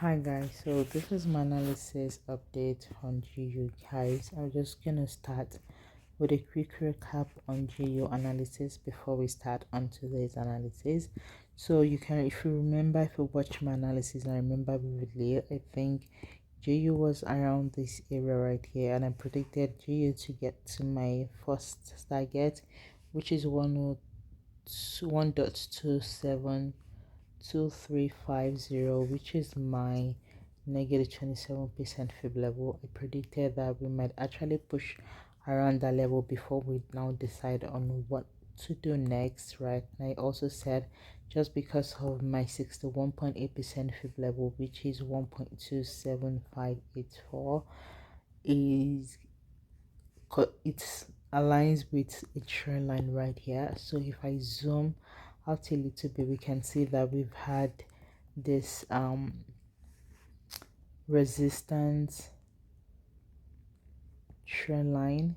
Hi guys, so this is my analysis update on GU guys. I'm just gonna start with a quick recap on GU analysis before we start on today's analysis. So you can, if you remember, if you watch my analysis, I remember vividly, I think GU was around this area right here, and I predicted GU to get to my first target, which is 1.272350, which is my negative 27% fib level. I predicted that we might actually push around that level before we now decide on what to do next, right? And I also said just because of my 61.8% fib level, which is 1.27584, is it aligns with a trend line right here. So if I zoom out a little bit, we can see that we've had this resistance trend line,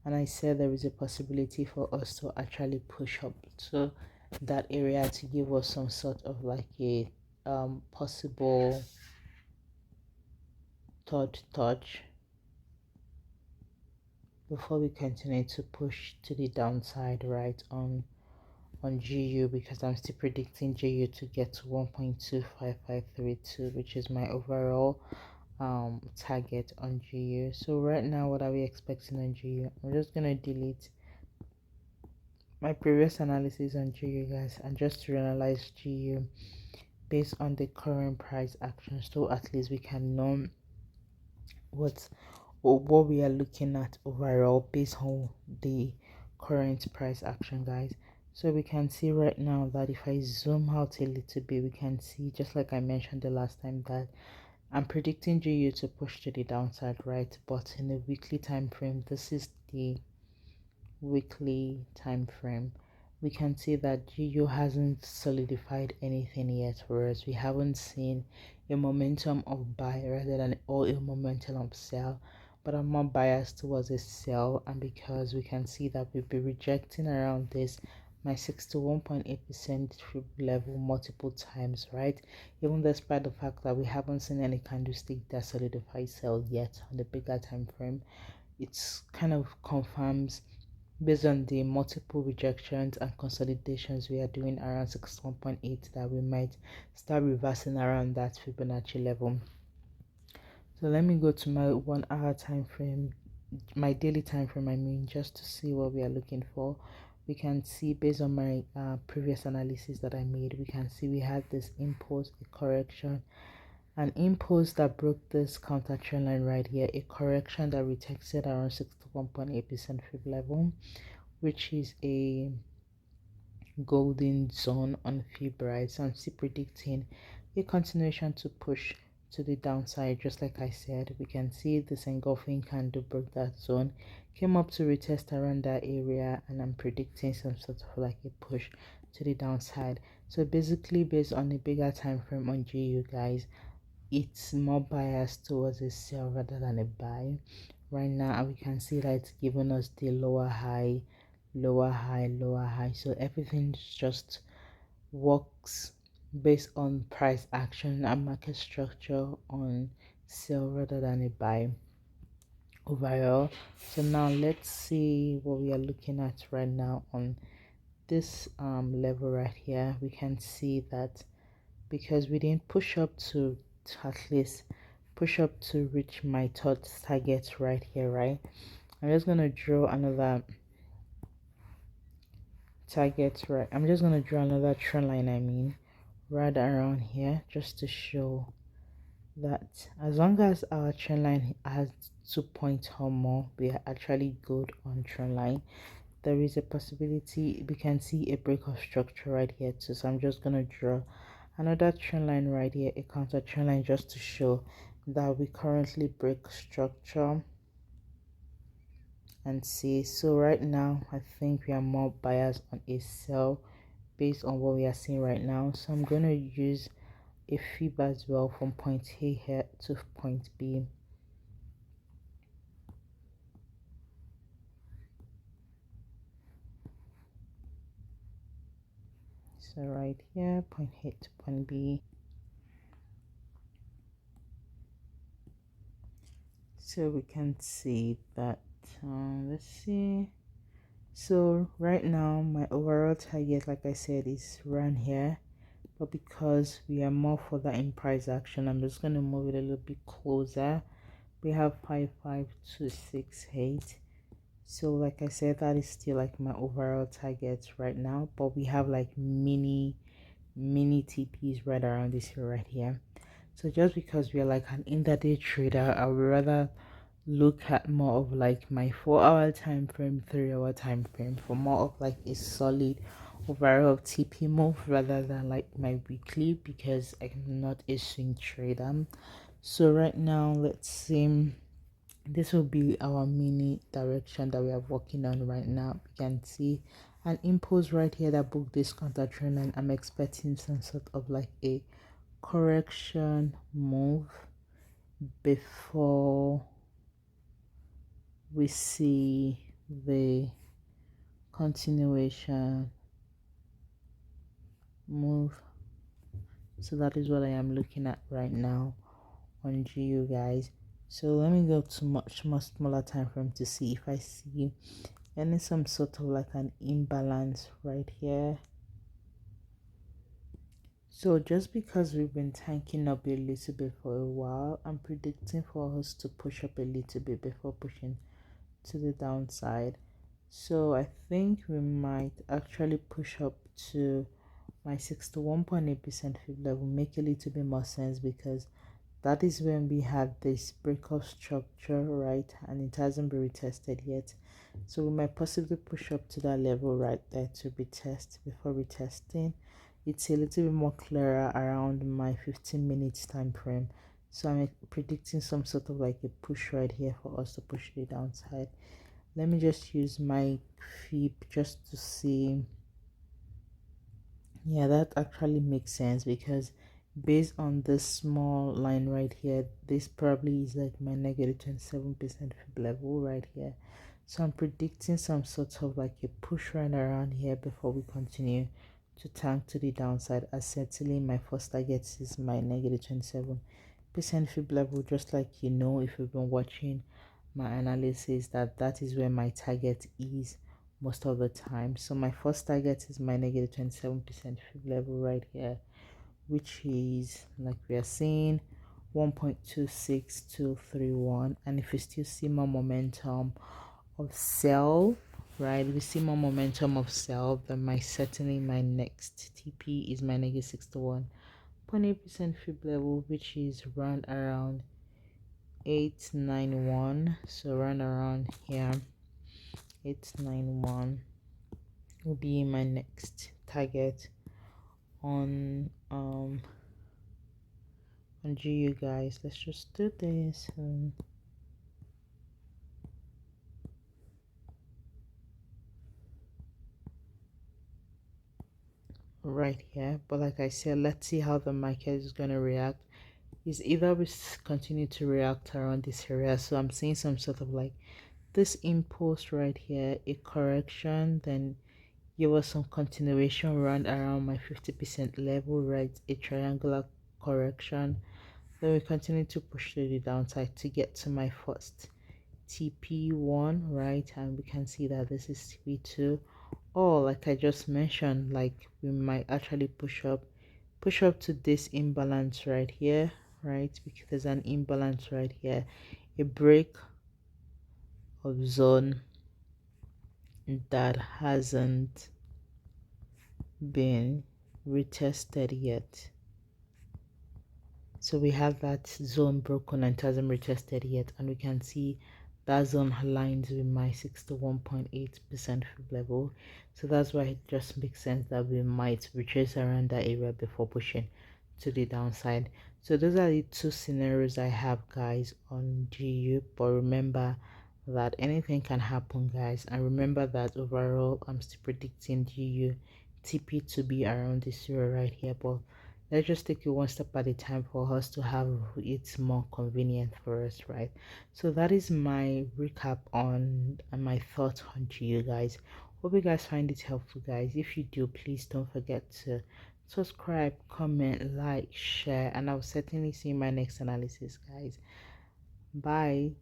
and I said there is a possibility for us to actually push up to that area to give us some sort of like a possible third touch before we continue to push to the downside, right, on GU, because I'm still predicting GU to get to 1.25532, which is my overall target on GU. So right now, what are we expecting on GU? I'm just gonna delete my previous analysis on GU guys and just to analyze GU based on the current price action, so at least we can know what what we are looking at overall based on the current price action guys. So we can see right now that if I zoom out a little bit, we can see, just like I mentioned the last time, that I'm predicting GU to push to the downside, right? But in a weekly time frame, this is the weekly time frame, we can see that GU hasn't solidified anything yet for us. We haven't seen a momentum of buy rather than or a momentum of sell, but I'm more biased towards a sell, and because we can see that we'll be rejecting around this my 61.8% level multiple times, right? Even despite the fact that we haven't seen any candlestick that solidifies sell yet on the bigger time frame, it's kind of confirms based on the multiple rejections and consolidations we are doing around 61.8 that we might start reversing around that Fibonacci level. So let me go to my 1 hour time frame, my daily time frame, I mean, just to see what we are looking for. We can see based on my previous analysis that I made, we can see we had this impulse, a correction, an impulse that broke this counter trend line right here, a correction that retested around 61.8% fib level, which is a golden zone on Fibonacci. So I'm still predicting a continuation to push to the downside. Just like I said, we can see this engulfing candle broke that zone, came up to retest around that area, and I'm predicting some sort of like a push to the downside. So basically, based on a bigger time frame on GU guys, it's more biased towards a sell rather than a buy right now. We can see that it's giving us the lower high, lower high, lower high, so everything just works based on price action and market structure on sell rather than a buy overall. So now let's see what we are looking at right now on this level right here. We can see that because we didn't push up to at least push up to reach my third target right here, right? I'm just gonna draw another target, right? I'm just gonna draw another trend line, I mean, right around here, just to show that as long as our trend line has 2 points or more, we are actually good on trend line. There is a possibility we can see a break of structure right here too, so I'm just gonna draw another trend line right here, a counter trend line, just to show that we currently break structure and see. So right now I think we are more biased on a sell based on what we are seeing right now. So I'm going to use a fib as well from point A here to point B. So right here, point A to point B. So we can see that, let's see. So right now my overall target, like I said, is around here, but because we are more further in price action, I'm just going to move it a little bit closer. We have 55268. So like I said, that is still like my overall target right now, but we have like mini TPs right around this here, right here. So just because we are like an intraday trader, I would rather look at more of like my 4 hour time frame, 3 hour time frame for more of like a solid overall TP move rather than like my weekly, because I'm not a swing trader. So right now, let's see, this will be our mini direction that we are working on right now. We can see an impulse right here that booked this counter trend, and I'm expecting some sort of like a correction move before we see the continuation move. So that is what I am looking at right now on GU, guys. So let me go to much more smaller time frame to see if I see any some sort of like an imbalance right here. So just because we've been tanking up a little bit for a while, I'm predicting for us to push up a little bit before pushing to the downside. So I think we might actually push up to my 61.8% fib level, make a little bit more sense, because that is when we had this breakout structure, right? And it hasn't been retested yet. So we might possibly push up to that level right there to retest. Before retesting, it's a little bit more clearer around my 15 minutes time frame. So I'm predicting some sort of like a push right here for us to push the downside. Let me just use my fib just to see. Yeah, that actually makes sense, because based on this small line right here, this probably is like my negative 27% fib level right here. So I'm predicting some sort of like a push right around here before we continue to tank to the downside, as certainly my first target is my negative 27% fib level. Just like, you know, if you've been watching my analysis, that is where my target is most of the time. So my first target is my negative 27% fib level right here, which is like we are seeing 1.26231. And if we still see more momentum of sell, right, we see more momentum of sell, then certainly my next TP is my negative 61.8% fib level, which is run around 891. So run around here, 891 will be my next target on GU, guys. Let's just do this right here. But like I said, let's see how the market is going to react. Is either we continue to react around this area. So I'm seeing some sort of like this impulse right here, a correction, then give us some continuation run around my 50% level, right? A triangular correction. Then we continue to push to the downside to get to my first TP1, right? And we can see that this is TP2. Or like I just mentioned, like we might actually push up to this imbalance right here, right? Because there's an imbalance right here, a break of zone that hasn't been retested yet. So we have that zone broken and it hasn't retested yet, and we can see that zone aligns with my 61.8% level. So that's why it just makes sense that we might retrace around that area before pushing to the downside. So those are the two scenarios I have, guys, on GU. But remember that anything can happen, guys, and remember that overall I'm still predicting GU TP to be around this area right here. But let's just take it one step at a time for us to have it more convenient for us, right? So that is my recap on and my thoughts on you guys. Hope you guys find it helpful, guys. If you do, please don't forget to subscribe, comment, like, share, and I'll certainly see you in my next analysis, guys. Bye.